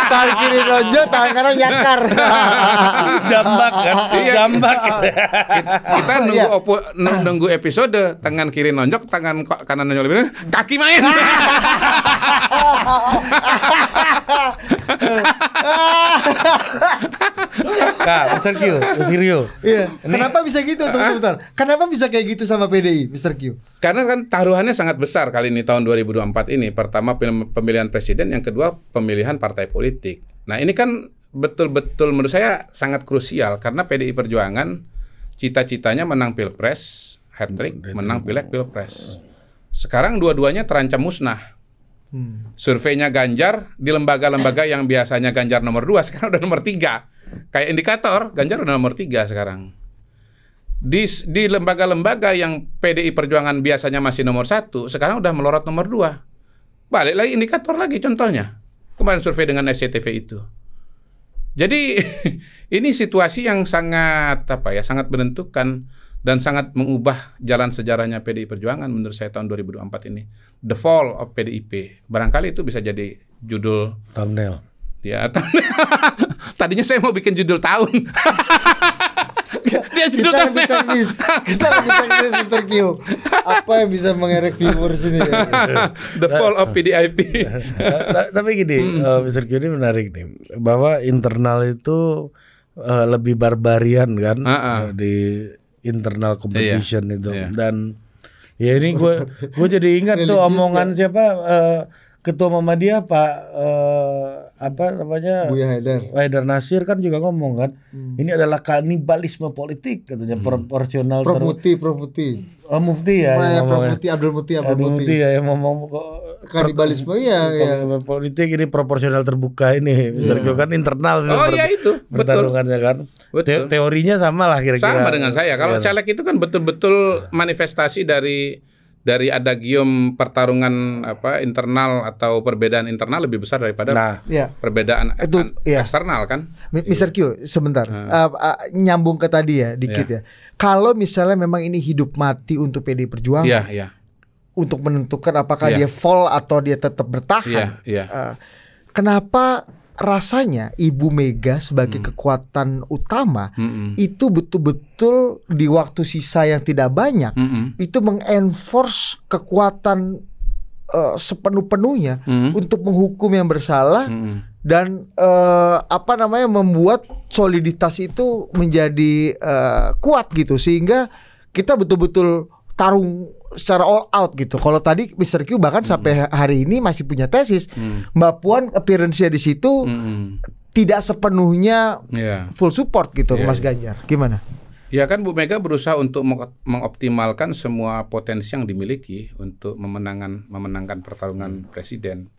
Tangan kiri nonjok, tangan kanan nyakar. Jambak kan? Jambak. Kita nunggu episode tangan kiri nonjok, tangan kanan nonjok lebih keras, kaki main. Kak, Mr. Q. Iya. Kenapa bisa gitu? Tunggu. Kenapa bisa kayak gitu sama PDI, Mr. Q? Karena kan taruhannya sangat besar kali ini tahun 2024 ini. Pertama pemilihan presiden, yang kedua pemilihan partai politik. Nah ini kan betul-betul menurut saya sangat krusial karena PDI Perjuangan cita-citanya menang pilpres, hat-trick, menang pileg pilpres. Sekarang dua-duanya terancam musnah. Surveinya Ganjar di lembaga-lembaga yang biasanya Ganjar nomor 2 sekarang udah nomor 3. Kayak indikator Ganjar udah nomor 3 sekarang. Di lembaga-lembaga yang PDI Perjuangan biasanya masih nomor 1, sekarang udah melorot nomor 2. Balik lagi indikator lagi contohnya. Kemarin survei dengan SCTV itu. Jadi ini situasi yang sangat sangat menentukan dan sangat mengubah jalan sejarahnya PDI Perjuangan menurut saya tahun 2024 ini. The Fall of PDIP. Barangkali itu bisa jadi judul thumbnail. Ya, tadinya saya mau bikin judul tahun. Dia judul lebih teknis. Kita lebih teknis, Mr. Q. Apa yang bisa mengerek viewers ini? The Fall of PDIP. Tapi gini, Mr. Q ini menarik nih, bahwa internal itu lebih barbarian kan di internal competition itu. Dan ya ini gue jadi ingat tuh omongan siapa Ketua Muhammadiyah Pak apa namanya Buya Haidar Nasir kan juga ngomong kan ini adalah kanibalisme politik katanya proporsional. Prof Muti Mufti ya, Abdul Muti ya yang ngomong kanibalisme ya politik ini proporsional terbuka ini Mr. Q kan internal itu pertarungannya kan. Teorinya sama lah kira-kira. Sama dengan saya. Kalau caleg itu kan betul-betul manifestasi dari adagium pertarungan internal atau perbedaan internal lebih besar daripada perbedaan eksternal kan. Mr. Q, sebentar nyambung ke tadi ya dikit ya. Kalau misalnya memang ini hidup mati untuk PDI Perjuangan, untuk menentukan apakah dia fall atau dia tetap bertahan, kenapa rasanya Ibu Mega sebagai kekuatan utama itu betul-betul di waktu sisa yang tidak banyak itu mengenforce kekuatan sepenuh-penuhnya untuk menghukum yang bersalah dan membuat soliditas itu menjadi kuat gitu sehingga kita betul-betul tarung secara all out gitu. Kalau tadi Mr. Q bahkan sampai hari ini masih punya tesis Mbak Puan appearance-nya di situ tidak sepenuhnya full support gitu Mas Ganjar. Gimana? Ya kan Bu Mega berusaha untuk mengoptimalkan semua potensi yang dimiliki untuk memenangkan pertarungan presiden.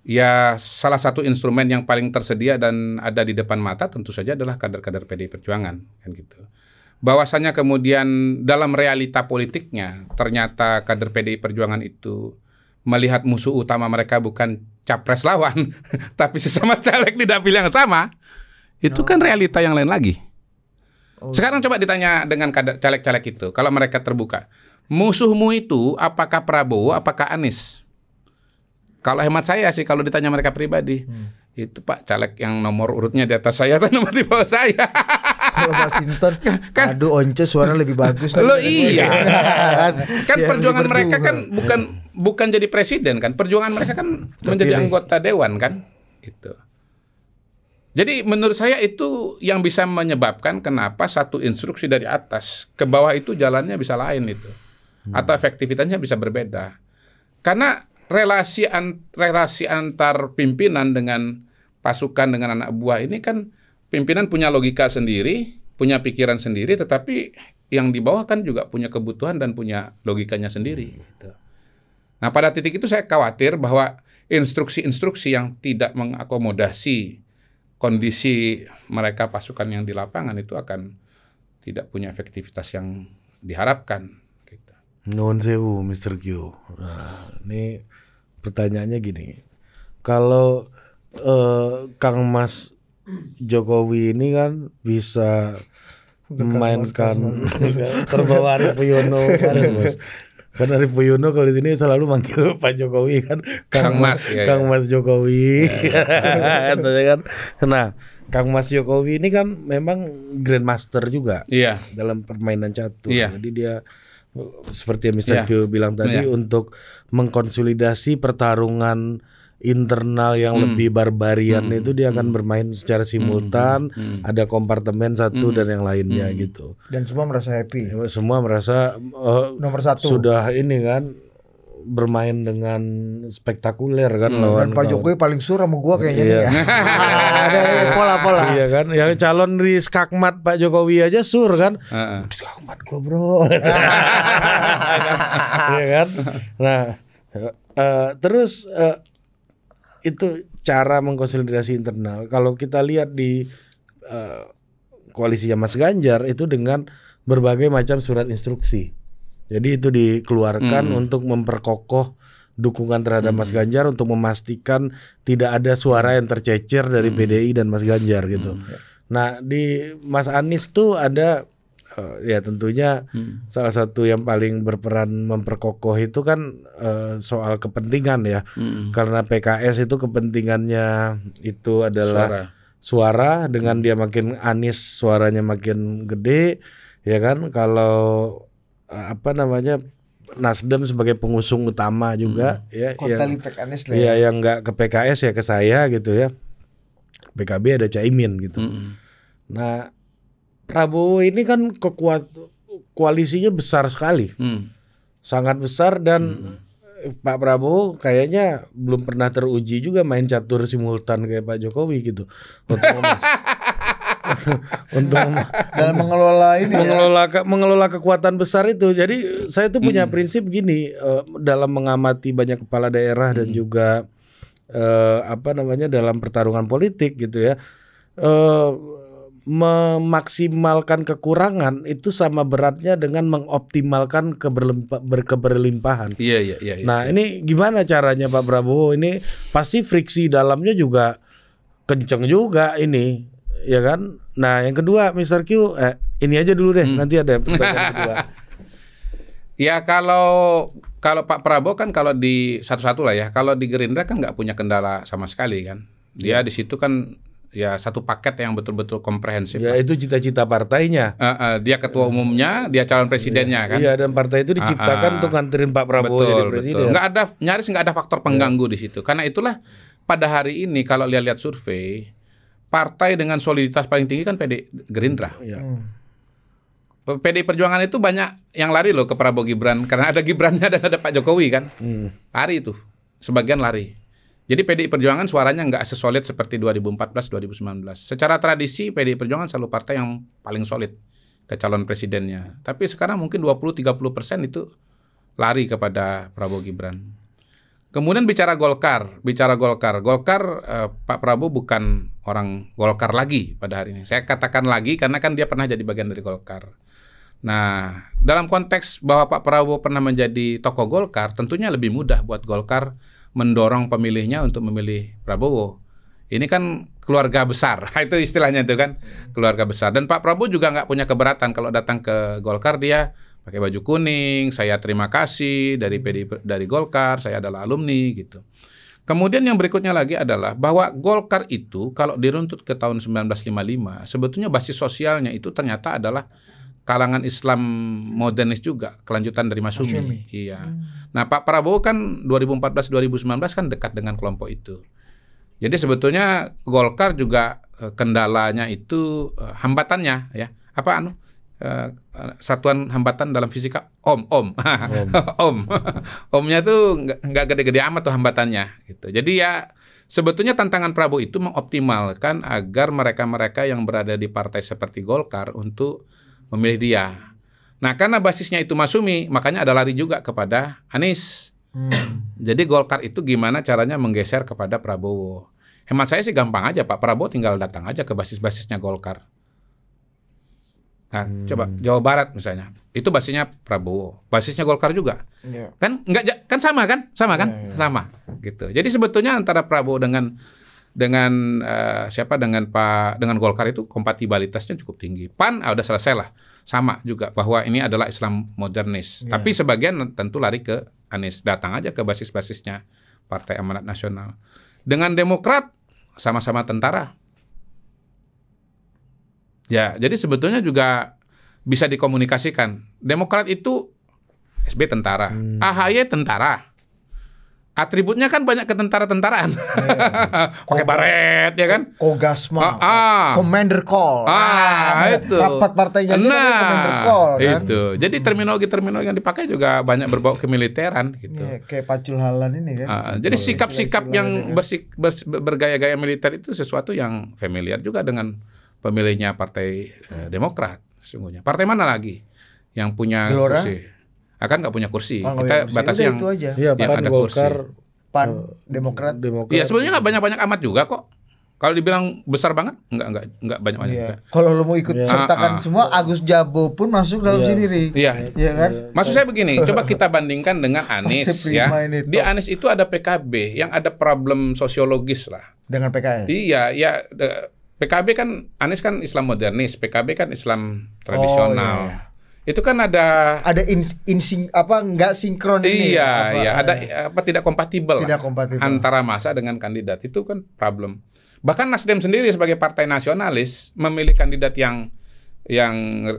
Ya, salah satu instrumen yang paling tersedia dan ada di depan mata tentu saja adalah kader-kader PDI Perjuangan, kan gitu. Bahwasanya kemudian dalam realita politiknya ternyata kader PDI Perjuangan itu melihat musuh utama mereka bukan capres lawan, tapi sesama caleg di dapil yang sama, itu kan realita yang lain lagi. Sekarang coba ditanya dengan caleg-caleg itu, kalau mereka terbuka, musuhmu itu apakah Prabowo, apakah Anies? Kalau hemat saya sih, kalau ditanya mereka pribadi, itu Pak caleg yang nomor urutnya di atas saya atau nomor di bawah saya. Kalau Mas Hinton, aduh Once suara lebih bagus. Lo iya, kan perjuangan mereka kan bukan jadi presiden kan, perjuangan mereka kan menjadi anggota dewan kan, itu. Jadi menurut saya itu yang bisa menyebabkan kenapa satu instruksi dari atas ke bawah itu jalannya bisa lain itu, atau efektivitasnya bisa berbeda, karena relasi antar pimpinan dengan pasukan dengan anak buah ini kan pimpinan punya logika sendiri, punya pikiran sendiri, tetapi yang di bawah kan juga punya kebutuhan dan punya logikanya sendiri. Gitu. Nah pada titik itu saya khawatir bahwa instruksi-instruksi yang tidak mengakomodasi kondisi mereka pasukan yang di lapangan itu akan tidak punya efektivitas yang diharapkan. Gitu. Nuhun sewu, Mr. Q. Nah, ini pertanyaannya gini, kalau Kang Mas Jokowi ini kan bisa memainkan terbawa Arief Puyono kemarin, Bos. Karena Arief Puyono kalau di sini selalu manggil Pak Jokowi kan Kang Mas, Kang Mas Jokowi. Kan. Nah, Kang Mas Jokowi ini kan memang grandmaster juga dalam permainan catur. Jadi dia seperti yang Mr. Q bilang tadi untuk mengkonsolidasi pertarungan internal yang lebih barbarian itu dia akan bermain secara simultan, ada kompartemen satu dan yang lainnya gitu. Dan semua merasa happy. Semua merasa nomor satu. Sudah ini kan bermain dengan spektakuler kan lawan Pak Jokowi paling sur sama gua kayaknya nih ya. Ada pola-pola. Iya kan, yang calon di Skakmat Pak Jokowi aja sur kan. Di Skakmat gua bro. Iya kan. Nah, terus itu cara mengkonsolidasi internal. Kalau kita lihat di koalisinya Mas Ganjar itu dengan berbagai macam surat instruksi. Jadi itu dikeluarkan untuk memperkokoh dukungan terhadap Mas Ganjar untuk memastikan tidak ada suara yang tercecer dari PDI dan Mas Ganjar gitu. Nah di Mas Anies tuh ada ya tentunya salah satu yang paling berperan memperkokoh itu kan soal kepentingan ya. Karena PKS itu kepentingannya itu adalah suara dengan dia makin Anies suaranya makin gede ya kan. Kalau apa namanya Nasdem sebagai pengusung utama juga ya yang nggak ke PKS ya ke saya gitu ya. PKB ada Caimin gitu. Nah Prabowo ini kan koalisinya besar sekali, sangat besar dan Pak Prabowo kayaknya belum pernah teruji juga main catur simultan kayak Pak Jokowi gitu untuk dalam mengelola ini mengelola kekuatan besar itu. Jadi saya tuh punya prinsip gini dalam mengamati banyak kepala daerah dan juga apa namanya dalam pertarungan politik gitu ya. Memaksimalkan kekurangan itu sama beratnya dengan mengoptimalkan keberlimpahan. Iya. Nah ini gimana caranya Pak Prabowo? Ini pasti friksi dalamnya juga kenceng juga ini, ya kan? Nah yang kedua, Mr. Q, ini aja dulu deh, nanti ada pertanyaan kedua. Ya kalau Pak Prabowo kan kalau di satu-satu lah ya, kalau di Gerindra kan nggak punya kendala sama sekali kan. Dia di situ kan ya satu paket yang betul-betul komprehensif. Ya itu cita-cita partainya. Dia ketua umumnya, dia calon presidennya kan. Iya dan partai itu diciptakan untuk nganterin Pak Prabowo jadi presiden. Nyaris nggak ada faktor pengganggu di situ. Karena itulah pada hari ini kalau lihat survei, partai dengan soliditas paling tinggi kan Gerindra. PDI Perjuangan itu banyak yang lari loh ke Prabowo Gibran karena ada Gibrannya dan ada Pak Jokowi kan. Lari itu, sebagian lari. Jadi PDI Perjuangan suaranya nggak sesolid seperti 2014-2019. Secara tradisi PDI Perjuangan selalu partai yang paling solid ke calon presidennya. Tapi sekarang mungkin 20-30% itu lari kepada Prabowo Gibran. Kemudian bicara Golkar, Pak Prabowo bukan orang Golkar lagi pada hari ini. Saya katakan lagi karena kan dia pernah jadi bagian dari Golkar. Nah, dalam konteks bahwa Pak Prabowo pernah menjadi tokoh Golkar, tentunya lebih mudah buat Golkar mendorong pemilihnya untuk memilih Prabowo. Ini kan keluarga besar, itu istilahnya itu kan, keluarga besar. Dan Pak Prabowo juga nggak punya keberatan kalau datang ke Golkar dia pakai baju kuning, saya terima kasih dari Golkar, saya adalah alumni gitu. Kemudian yang berikutnya lagi adalah bahwa Golkar itu kalau diruntut ke tahun 1955, sebetulnya basis sosialnya itu ternyata adalah kalangan Islam modernis juga, kelanjutan dari Masyumi. Iya. Nah, Pak Prabowo kan 2014-2019 kan dekat dengan kelompok itu. Jadi sebetulnya Golkar juga kendalanya itu hambatannya ya. Satuan hambatan dalam fisika om. Omnya tuh nggak gede-gede amat tuh hambatannya gitu. Jadi ya sebetulnya tantangan Prabowo itu mengoptimalkan agar mereka-mereka yang berada di partai seperti Golkar untuk memilih dia. Nah, karena basisnya itu Masyumi, makanya ada lari juga kepada Anies. Jadi Golkar itu gimana caranya menggeser kepada Prabowo. Hemat saya sih gampang aja, Pak Prabowo tinggal datang aja ke basis-basisnya Golkar. Nah, coba Jawa Barat misalnya, itu basisnya Prabowo, basisnya Golkar juga, kan sama gitu. Jadi sebetulnya antara Prabowo dengan Golkar itu kompatibilitasnya cukup tinggi. PAN udah selesai lah, sama juga bahwa ini adalah Islam modernis. Tapi sebagian tentu lari ke Anies, datang aja ke basis-basisnya Partai Amanat Nasional. Dengan Demokrat sama-sama tentara. Ya, jadi sebetulnya juga bisa dikomunikasikan. Demokrat itu SB tentara, AHY tentara. Atributnya kan banyak ketentara-tentaraan. Pakai baret ya kan? Kogasma, Commander Call. Itu. Rapat partainya Commander Call kan? Itu. Jadi terminologi yang dipakai juga banyak berbau kemiliteran gitu. Kayak Pacul Halan ini kan. Jadi sikap-sikap yang bergaya-gaya militer itu sesuatu yang familiar juga dengan pemilihnya Partai Demokrat sesungguhnya. Partai mana lagi yang punya Gelora? Kursi? Akan nggak punya kursi. Kita batasi yang ada kursi. PAN, Demokrat. Iya, sebenarnya nggak banyak-banyak amat juga kok. Kalau dibilang besar banget, nggak banyak-banyak juga. Kalau lo mau ikut sertakan semua, Agus Jabo pun masuk dalam sini. Iya kan? Maksud saya begini, coba kita bandingkan dengan Anies ya. Di Anies itu ada PKB yang ada problem sosiologis lah. Dengan PKS. Iya, PKB kan Anies kan Islam modernis, PKB kan Islam tradisional. Itu kan ada nggak sinkron ini. Iya, ada tidak kompatibel antara massa dengan kandidat. Itu kan problem. Bahkan Nasdem sendiri sebagai partai nasionalis memilih kandidat yang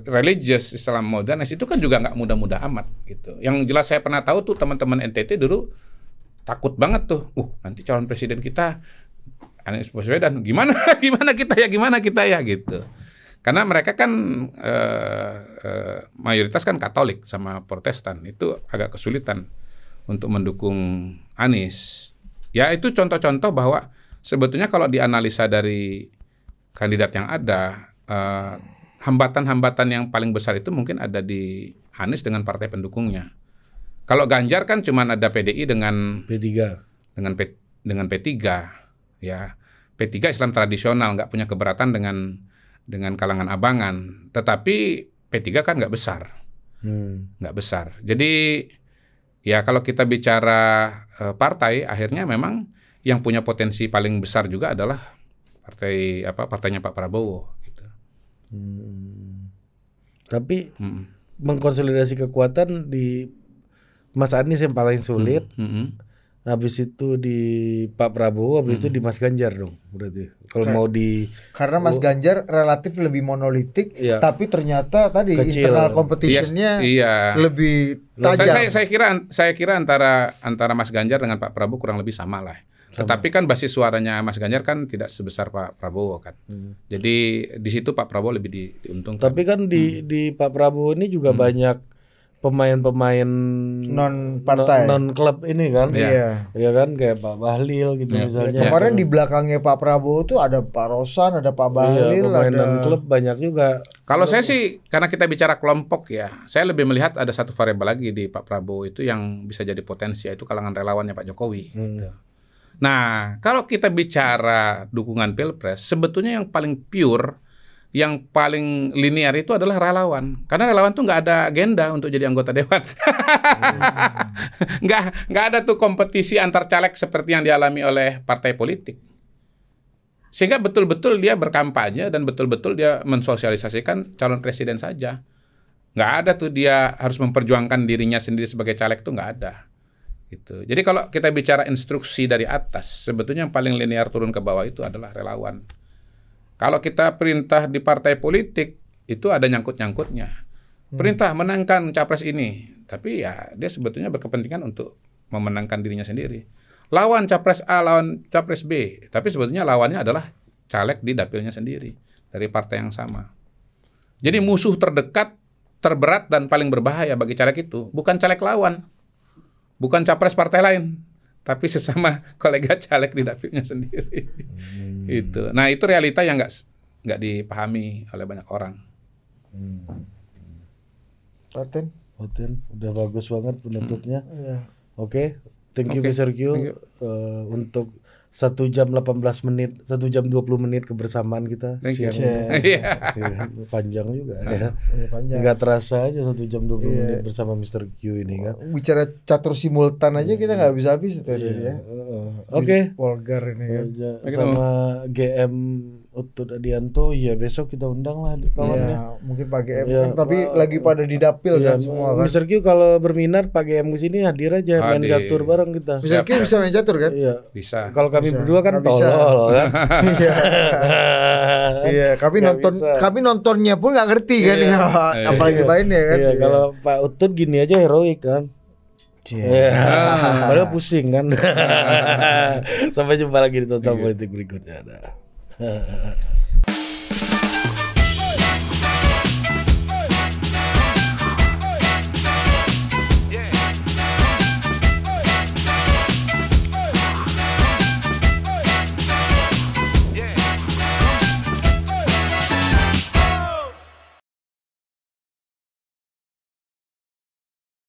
religious Islam modernis itu kan juga nggak mudah-mudah amat gitu. Yang jelas saya pernah tahu tuh teman-teman NTT dulu takut banget tuh. Nanti calon presiden kita Anies Baswedan gimana kita ya gitu. Karena mereka kan mayoritas kan Katolik sama Protestan, itu agak kesulitan untuk mendukung Anies. Ya itu contoh-contoh bahwa sebetulnya kalau dianalisa dari kandidat yang ada, hambatan-hambatan yang paling besar itu mungkin ada di Anies dengan partai pendukungnya. Kalau Ganjar kan cuma ada PDI dengan P3, dengan P3, ya P3 Islam tradisional, nggak punya keberatan dengan kalangan abangan, tetapi P3 kan nggak besar, nggak besar. Jadi ya kalau kita bicara partai, akhirnya memang yang punya potensi paling besar juga adalah partainya Pak Prabowo. Gitu. Tapi mengkonsolidasi kekuatan di Mas Anies yang paling sulit. Habis itu di Pak Prabowo, habis itu di Mas Ganjar dong berarti. Kalau mau karena Mas Ganjar relatif lebih monolitik, tapi ternyata tadi kecil. Internal competition-nya lebih tajam. Saya kira antara Mas Ganjar dengan Pak Prabowo kurang lebih sama lah. Tetapi kan basis suaranya Mas Ganjar kan tidak sebesar Pak Prabowo kan. Jadi di situ Pak Prabowo lebih diuntungkan. Tapi kan di Pak Prabowo ini juga banyak pemain-pemain non partai, non klub ini kan, iya kan kayak Pak Bahlil gitu misalnya. Kemarin di belakangnya Pak Prabowo tuh ada Pak Rosan, ada Pak Bahlil, pemain ada non klub banyak juga. Kalau saya sih karena kita bicara kelompok ya, saya lebih melihat ada satu variabel lagi di Pak Prabowo itu yang bisa jadi potensi, yaitu kalangan relawannya Pak Jokowi. Nah, kalau kita bicara dukungan Pilpres, sebetulnya yang paling pure, yang paling linear itu adalah relawan. Karena relawan tuh nggak ada agenda untuk jadi anggota dewan. Nggak ada tuh kompetisi antar caleg seperti yang dialami oleh partai politik. Sehingga betul-betul dia berkampanye dan betul-betul dia mensosialisasikan calon presiden saja. Nggak ada tuh dia harus memperjuangkan dirinya sendiri sebagai caleg, tuh nggak ada. Gitu. Jadi kalau kita bicara instruksi dari atas, sebetulnya yang paling linear turun ke bawah itu adalah relawan. Kalau kita perintah di partai politik, itu ada nyangkut-nyangkutnya. Perintah menangkan capres ini, tapi ya dia sebetulnya berkepentingan untuk memenangkan dirinya sendiri. Lawan capres A, lawan capres B, tapi sebetulnya lawannya adalah caleg di dapilnya sendiri, dari partai yang sama. Jadi musuh terdekat, terberat, dan paling berbahaya bagi caleg itu, bukan caleg lawan, bukan capres partai lain, tapi sesama kolega caleg di dapilnya sendiri. Itu. Nah, itu realita yang nggak dipahami oleh banyak orang. Paten, udah bagus banget penutupnya. Oke, thank you Oke, Mr. Q thank you. untuk 1 jam 18 menit, 1 jam 20 menit kebersamaan kita Thank you. siang ini. Iya. Panjang juga ya. panjang. Nggak terasa aja 1 jam 20 menit bersama Mr. Q ini kan. Bicara catur simultan aja kita nggak bisa habis itu ya. Oke. Vulgar ini kan. Sama GM Utut Adianto, ya besok kita undang lah kawannya. Ya, mungkin Pak GM Ya, kan, tapi Pak- lagi pada di dapil kan semua kan. Mr. Q kalau berminat Pak GM kesini hadir aja, main Hadir. catur bareng kita. Mr. Q bisa main catur kan? Iya. Bisa. Kalau kami Bisa. berdua kan Nggak bisa. tolol kan. Iya. Iya, kami Nggak nonton, bisa. kami nontonnya pun nggak ngerti kan ya. Apalagi mainnya kan. Iya, kalau Pak Utut gini aja heroik kan. Iya. Padahal pusing kan. Sampai jumpa lagi di Total Politik berikutnya. Dah.